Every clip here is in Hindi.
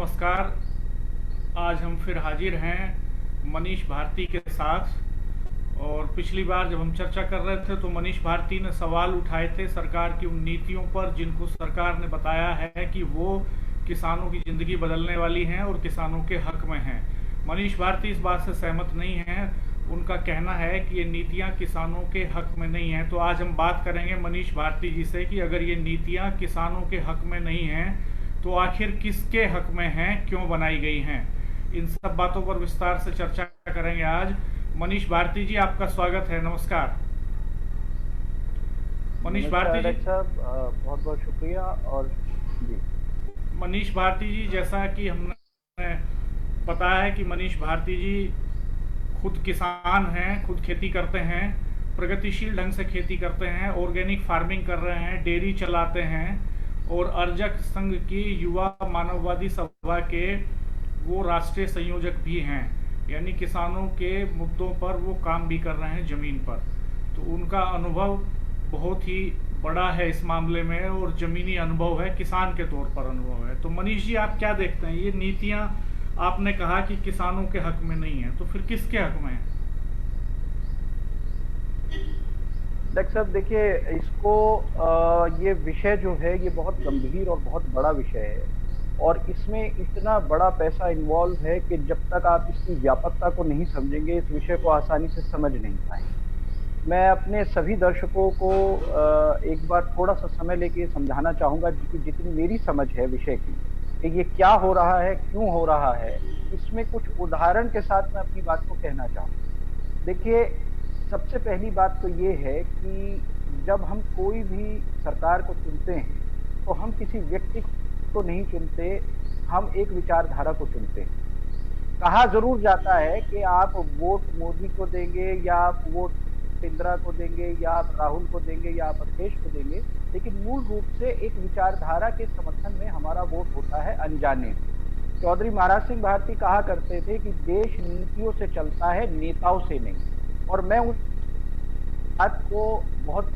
नमस्कार। आज हम फिर हाजिर हैं मनीष भारती के साथ। और पिछली बार जब हम चर्चा कर रहे थे तो मनीष भारती ने सवाल उठाए थे सरकार की उन नीतियों पर जिनको सरकार ने बताया है कि वो किसानों की ज़िंदगी बदलने वाली हैं और किसानों के हक में हैं। मनीष भारती इस बात से सहमत नहीं हैं। उनका कहना है कि ये नीतियां किसानों के हक में नहीं हैं। तो आज हम बात करेंगे मनीष भारती जी से कि अगर ये नीतियां किसानों के हक में नहीं हैं तो आखिर किसके हक में हैं, क्यों बनाई गई हैं। इन सब बातों पर विस्तार से चर्चा करेंगे आज। मनीष भारती जी, आपका स्वागत है। नमस्कार मनीष नमस्कार भारती जी। डॉक्टर साहब, बहुत बहुत शुक्रिया। और जी। मनीष भारती जी, जैसा कि हमने पता है कि मनीष भारती जी खुद किसान हैं, खुद खेती करते हैं, प्रगतिशील ढंग से खेती करते हैं, ऑर्गेनिक फार्मिंग कर रहे हैं, डेयरी चलाते हैं और अर्जक संघ की युवा मानववादी सभा के वो राष्ट्रीय संयोजक भी हैं। यानी किसानों के मुद्दों पर वो काम भी कर रहे हैं ज़मीन पर। तो उनका अनुभव बहुत ही बड़ा है इस मामले में और ज़मीनी अनुभव है, किसान के तौर पर अनुभव है। तो मनीष जी, आप क्या देखते हैं, ये नीतियां आपने कहा कि किसानों के हक में नहीं है, तो फिर किसके हक में है? डॉक्टर साहब देखिए, इसको ये विषय जो है ये बहुत गंभीर और बहुत बड़ा विषय है। और इसमें इतना बड़ा पैसा इन्वॉल्व है कि जब तक आप इसकी व्यापकता को नहीं समझेंगे इस विषय को आसानी से समझ नहीं पाएंगे। मैं अपने सभी दर्शकों को एक बार थोड़ा सा समय लेके समझाना चाहूंगा कि जितनी मेरी समझ है विषय की कि ये क्या हो रहा है, क्यों हो रहा है, इसमें कुछ उदाहरण के साथ मैं अपनी बात को कहना चाहूंगा। देखिए, सबसे पहली बात तो ये है कि जब हम कोई भी सरकार को चुनते हैं तो हम किसी व्यक्ति को नहीं चुनते, हम एक विचारधारा को चुनते हैं। कहा जरूर जाता है कि आप वोट मोदी को देंगे या आप वोट इंदिरा को देंगे या आप राहुल को देंगे या आप अखिलेश को देंगे, लेकिन मूल रूप से एक विचारधारा के समर्थन में हमारा वोट होता है अनजाने में। चौधरी महाराज सिंह भारती कहा करते थे कि देश नीतियों से चलता है, नेताओं से नहीं। और मैं उस बात को बहुत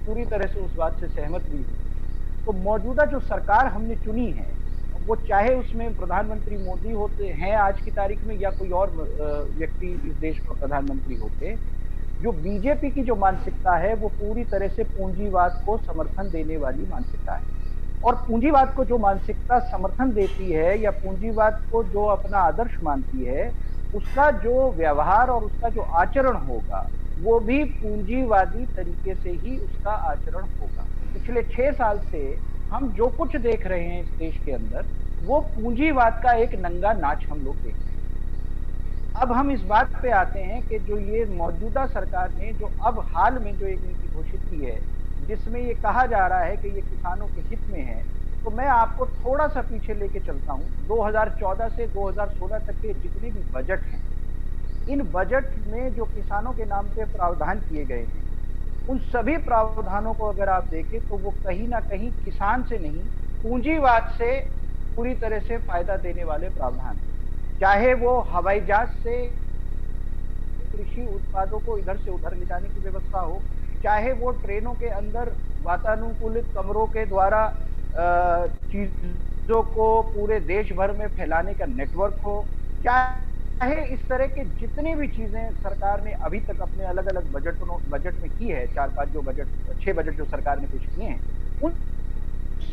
पूरी तरह से उस बात से सहमत भी हूँ। तो मौजूदा जो सरकार हमने चुनी है, वो चाहे उसमें प्रधानमंत्री मोदी होते हैं आज की तारीख में या कोई और व्यक्ति इस देश का प्रधानमंत्री होते, जो बीजेपी की जो मानसिकता है वो पूरी तरह से पूंजीवाद को समर्थन देने वाली मानसिकता है। और पूंजीवाद को जो मानसिकता समर्थन देती है या पूंजीवाद को जो अपना आदर्श मानती है, उसका जो व्यवहार और उसका जो आचरण होगा वो भी पूंजीवादी तरीके से ही उसका आचरण होगा। पिछले 6 साल से हम जो कुछ देख रहे हैं इस देश के अंदर, वो पूंजीवाद का एक नंगा नाच हम लोग देख रहे हैं। अब हम इस बात पे आते हैं कि जो ये मौजूदा सरकार ने जो अब हाल में जो एक नीति घोषित की है, जिसमें ये कहा जा रहा है कि ये किसानों के हित में है, तो मैं आपको थोड़ा सा पीछे लेके चलता हूँ। 2014 से 2016 तक के जितने भी बजट हैं, इन बजट में जो किसानों के नाम पे प्रावधान किए गए हैं, उन सभी प्रावधानों को अगर आप देखें तो वो कहीं ना कहीं किसान से नहीं, पूंजीवाद से पूरी तरह से फायदा देने वाले प्रावधान। चाहे वो हवाई जहाज से कृषि उत्पादों को इधर से उधर ले जाने की व्यवस्था हो, चाहे वो ट्रेनों के अंदर वातानुकूलित कमरों के द्वारा चीजों को पूरे देश भर में फैलाने का नेटवर्क हो, चाहे इस तरह के जितनी भी चीजें सरकार ने अभी तक अपने अलग अलग बजट में की है, 4-5 जो बजट 6 बजट जो सरकार ने पेश किए हैं, उन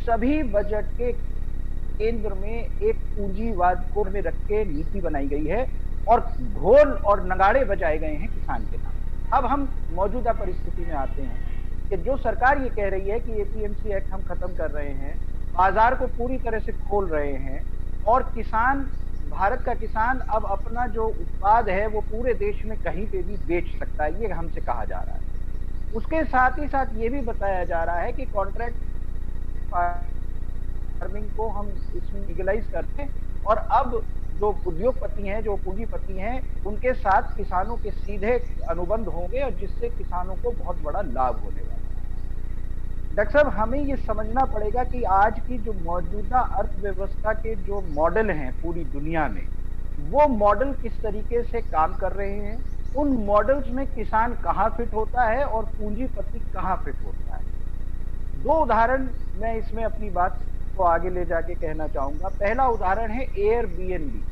सभी बजट के केंद्र में एक पूंजीवाद को में रख के नीति बनाई गई है और ढोल और नगाड़े बजाए गए हैं किसान के नाम। अब हम मौजूदा परिस्थिति में आते हैं कि जो सरकार ये कह रही है कि एपीएमसी एक्ट हम खत्म कर रहे हैं, बाजार को पूरी तरह से खोल रहे हैं और किसान, भारत का किसान अब अपना जो उत्पाद है वो पूरे देश में कहीं पे भी बेच सकता है, ये हमसे कहा जा रहा है। उसके साथ ही साथ ये भी बताया जा रहा है कि कॉन्ट्रैक्ट फार्मिंग को हम इसमें लीगलाइज करते हैं और अब जो उद्योगपति हैं, जो पूंजीपति हैं, उनके साथ किसानों के सीधे अनुबंध होंगे और जिससे किसानों को बहुत बड़ा लाभ होने वाला है। डॉक्टर साहब, हमें ये समझना पड़ेगा कि आज की जो मौजूदा अर्थव्यवस्था के जो मॉडल हैं पूरी दुनिया में, वो मॉडल किस तरीके से काम कर रहे हैं, उन मॉडल्स में किसान कहाँ फिट होता है और पूंजीपति कहाँ फिट होता है। 2 उदाहरण मैं इसमें अपनी बात को आगे ले जाके कहना चाहूंगा। पहला उदाहरण है एयरबीएनबी।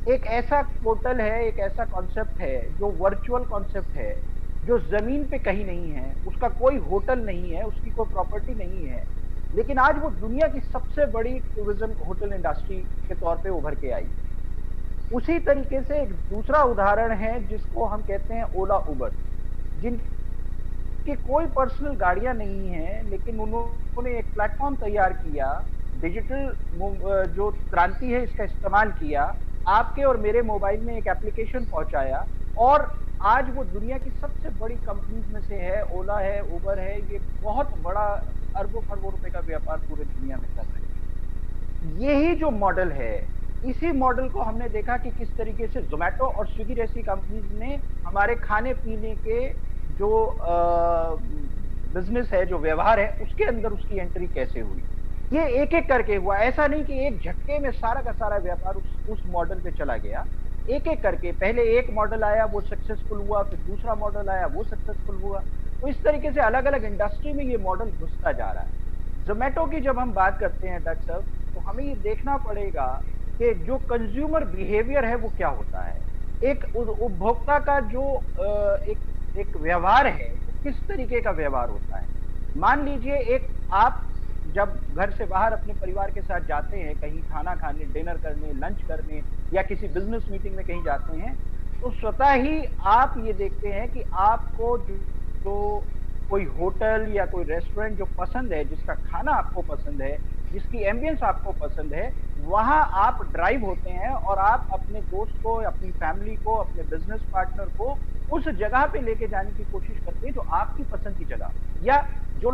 एक ऐसा पोर्टल है, एक ऐसा कॉन्सेप्ट है जो वर्चुअल कॉन्सेप्ट है, जो जमीन पे कहीं नहीं है, उसका कोई होटल नहीं है, उसकी कोई प्रॉपर्टी नहीं है, लेकिन आज वो दुनिया की सबसे बड़ी टूरिज्म होटल इंडस्ट्री के तौर पे उभर के आई है। उसी तरीके से एक दूसरा उदाहरण है जिसको हम कहते हैं ओला उबर, जिनकी कोई पर्सनल गाड़ियां नहीं है, लेकिन उन्होंने एक प्लेटफॉर्म तैयार किया, डिजिटल जो क्रांति है इसका इस्तेमाल किया, आपके और मेरे मोबाइल में एक एप्लीकेशन पहुंचाया, और आज वो दुनिया की सबसे बड़ी कंपनीज में से है। ओला है, उबर है, ये बहुत बड़ा अरबों खरबों रुपए का व्यापार पूरे दुनिया में कर रहे हैं। यही जो मॉडल है, इसी मॉडल को हमने देखा कि किस तरीके से जोमेटो और स्विगी जैसी कंपनीज ने हमारे खाने पीने के जो बिजनेस है, जो व्यवहार है, उसके अंदर उसकी एंट्री कैसे हुई। ये एक एक करके हुआ, ऐसा नहीं कि एक झटके में सारा का सारा व्यापार उस मॉडल पे चला गया। एक एक करके पहले एक मॉडल आया, वो सक्सेसफुल हुआ, फिर दूसरा मॉडल आया, वो सक्सेसफुल हुआ। तो इस तरीके से अलग अलग इंडस्ट्री में ये मॉडल घुसता जा रहा है। जोमेटो की जब हम बात करते हैं डॉक्टर साहब, तो हमें ये देखना पड़ेगा कि जो कंज्यूमर बिहेवियर है वो क्या होता है, एक उपभोक्ता का जो एक एक व्यवहार है, किस तरीके का व्यवहार होता है। मान लीजिए एक आप जब घर से बाहर अपने परिवार के साथ जाते हैं, कहीं खाना खाने, डिनर करने, लंच करने, या किसी बिजनेस मीटिंग में कहीं जाते हैं, तो स्वतः ही आप ये देखते हैं कि आपको जो कोई होटल या कोई रेस्टोरेंट जो पसंद है, जिसका खाना आपको पसंद है, जिसकी एम्बियंस आपको पसंद है, वहां आप ड्राइव होते हैं और आप अपने दोस्त को, अपनी फैमिली को, अपने बिजनेस पार्टनर को उस जगह पे लेके जाने की कोशिश करते हैं जो आपकी पसंद की जगह, या जो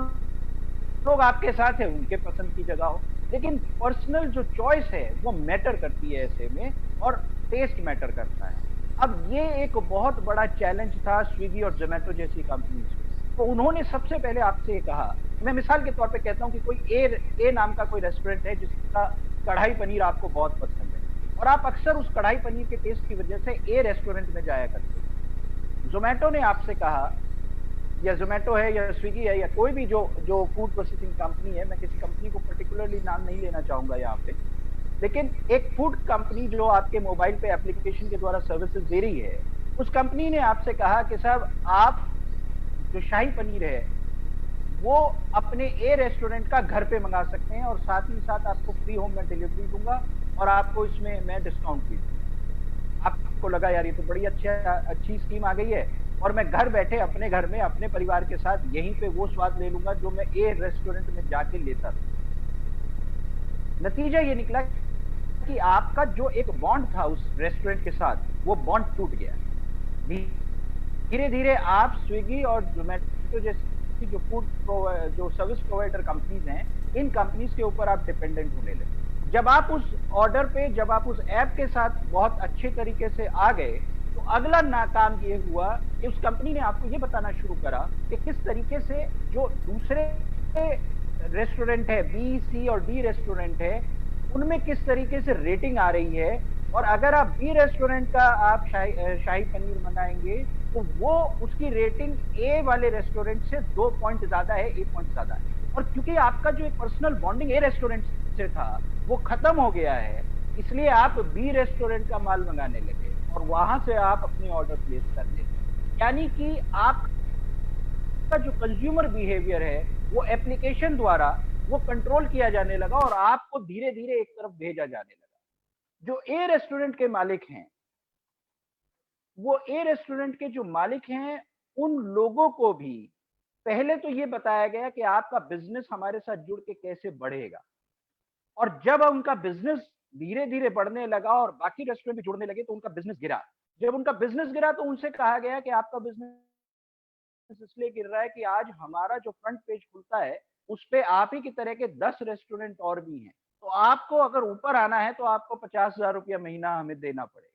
लोग आपके साथ हैं उनके पसंद की जगह हो। लेकिन पर्सनल जो चॉइस है वो मैटर करती है ऐसे में, और टेस्ट मैटर करता है। अब ये एक बहुत बड़ा चैलेंज था स्विगी और जोमेटो जैसी कंपनीज को। तो उन्होंने सबसे पहले आपसे ये कहा, मैं मिसाल के तौर पे कहता हूं कि कोई ए नाम का कोई रेस्टोरेंट है जिसका कढ़ाई पनीर आपको बहुत पसंद है, और आप अक्सर उस कढ़ाई पनीर के टेस्ट की वजह से ए रेस्टोरेंट में जाया करते हैं। जोमेटो ने आपसे कहा, या जोमेटो है या स्विगी है या कोई भी जो जो फूड प्रोसेसिंग कंपनी है, मैं किसी कंपनी को पर्टिकुलरली नाम नहीं लेना चाहूंगा यहाँ पे, लेकिन एक फूड कंपनी जो आपके मोबाइल पे एप्लीकेशन के द्वारा सर्विसेज दे रही है, उस कंपनी ने आपसे कहा कि साहब आप जो शाही पनीर है वो अपने ए रेस्टोरेंट का घर पे मंगा सकते हैं, और साथ ही साथ आपको फ्री होम में डिलीवरी दूंगा, और आपको इसमें मैं डिस्काउंट भी दूंगा। आपको लगा यार ये तो बड़ी अच्छी स्कीम आ गई है, और मैं घर बैठे अपने घर में अपने परिवार के साथ यहीं पे वो स्वाद ले लूंगा जो मैं ए रेस्टोरेंट में जाके लेता था। नतीजा ये निकला कि आपका जो एक बॉन्ड था उस रेस्टोरेंट के साथ, वो बॉन्ड टूट गया। धीरे धीरे आप स्विगी और जोमेटो जैसी जो जो सर्विस प्रोवाइडर कंपनीज हैं, इन कंपनीज के ऊपर आप डिपेंडेंट होने लगे। जब आप उस ऑर्डर पे, जब आप उस ऐप के साथ बहुत अच्छे तरीके से आ गए, तो अगला नाकाम ये हुआ कि उस कंपनी ने आपको ये बताना शुरू करा कि किस तरीके से जो दूसरे रेस्टोरेंट है, बी, सी और डी रेस्टोरेंट है, उनमें किस तरीके से रेटिंग आ रही है, और अगर आप बी रेस्टोरेंट का आप शाही पनीर मंगाएंगे तो वो उसकी रेटिंग ए वाले रेस्टोरेंट से 2 पॉइंट ज्यादा है, 1 पॉइंट ज्यादा है। और क्योंकि आपका जो एक पर्सनल बॉन्डिंग ए रेस्टोरेंट से था वो खत्म हो गया है, इसलिए आप बी रेस्टोरेंट का माल मंगाने लगे और वहां से आप अपने ऑर्डर प्लेस करने लगे। यानी कि आपका जो कंज्यूमर बिहेवियर है वो एप्लीकेशन द्वारा वो कंट्रोल किया जाने लगा, और आपको धीरे धीरे एक तरफ भेजा जाने लगा। जो ए रेस्टोरेंट के मालिक हैं, वो ए रेस्टोरेंट के जो मालिक हैं, उन लोगों को भी पहले तो ये बताया गया कि आपका बिजनेस हमारे साथ जुड़ के कैसे बढ़ेगा, और जब उनका बिजनेस धीरे धीरे बढ़ने लगा और बाकी रेस्टोरेंट भी जुड़ने लगे तो उनका बिजनेस गिरा। जब उनका बिजनेस गिरा तो उनसे कहा गया कि आपका बिजनेस इसलिए गिर रहा है कि आज हमारा जो फ्रंट पेज खुलता है उस पे आप ही की तरह के 10 रेस्टोरेंट और भी हैं, तो आपको अगर ऊपर आना है तो आपको 50,000 रुपया महीना हमें देना पड़ेगा।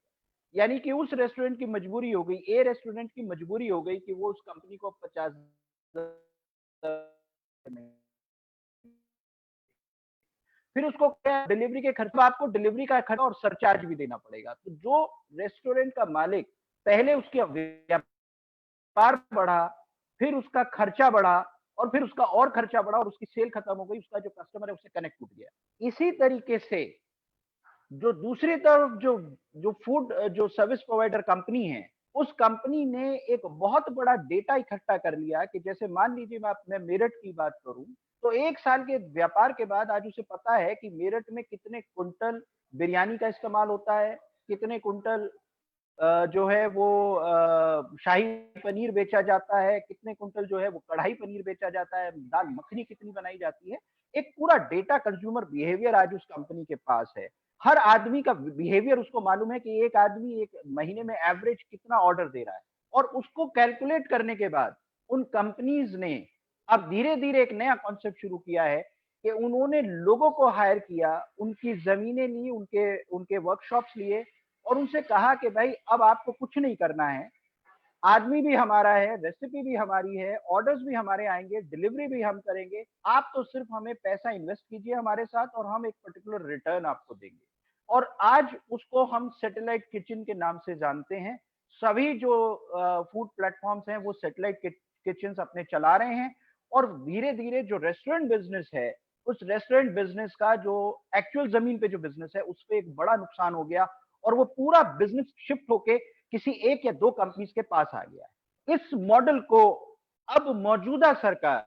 यानी कि उस रेस्टोरेंट की मजबूरी हो गई, ए रेस्टोरेंट की मजबूरी हो गई कि वो उस कंपनी को 50 फिर उसको क्या, डिलीवरी के खर्च, आपको डिलीवरी का खर्च और सरचार्ज भी देना पड़ेगा। तो जो रेस्टोरेंट का मालिक पहले उसके व्यापार बढ़ा, फिर उसका खर्चा बढ़ा, और फिर उसका और खर्चा बढ़ा और उसकी सेल खत्म हो गई, उसका जो कस्टमर है उससे कनेक्ट टूट गया। इसी तरीके से जो दूसरी तरफ जो फूड जो सर्विस प्रोवाइडर कंपनी है, उस कंपनी ने एक बहुत बड़ा डेटा इकट्ठा कर लिया कि जैसे मान लीजिए मैं मेरठ की बात करूं, तो 1 साल के व्यापार के बाद आज उसे पता है कि मेरठ में कितने कुंटल बिरयानी का इस्तेमाल होता है, कितने कुंटल जो है वो शाही पनीर बेचा जाता है, कितने कुंटल जो है वो कढ़ाई पनीर बेचा जाता है, दाल मखनी कितनी बनाई जाती है। एक पूरा डेटा कंज्यूमर बिहेवियर आज उस कंपनी के पास है। हर आदमी का बिहेवियर उसको मालूम है कि एक आदमी एक महीने में एवरेज कितना ऑर्डर दे रहा है, और उसको कैलकुलेट करने के बाद उन कंपनीज ने अब धीरे-धीरे एक नया कॉन्सेप्ट शुरू किया है कि उन्होंने लोगों को हायर किया, उनकी ज़मीनें ली, उनके उनके वर्कशॉप्स लिए और उनसे कहा कि भाई अब आपको कुछ नहीं करना है, आदमी भी हमारा है, रेसिपी भी हमारी है, ऑर्डर्स भी हमारे आएंगे, डिलीवरी भी हम करेंगे, आप तो सिर्फ हमें पैसा इन्वेस्ट कीजिए हमारे साथ और हम एक पर्टिकुलर रिटर्न आपको देंगे। और आज उसको हम सैटेलाइट किचन के नाम से जानते हैं। सभी जो फूड प्लेटफॉर्म्स हैं वो सैटेलाइट किचन अपने चला रहे हैं, और धीरे धीरे जो रेस्टोरेंट बिजनेस है, उस रेस्टोरेंट बिजनेस का जो एक्चुअल जमीन पे जो बिजनेस है उस पर एक बड़ा नुकसान हो गया, और वो पूरा बिजनेस शिफ्ट होके किसी एक या दो कंपनीज के पास आ गया है। इस मॉडल को अब मौजूदा सरकार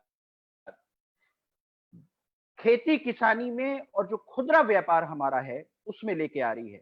खेती किसानी में और जो खुदरा व्यापार हमारा है उसमें लेके आ रही है।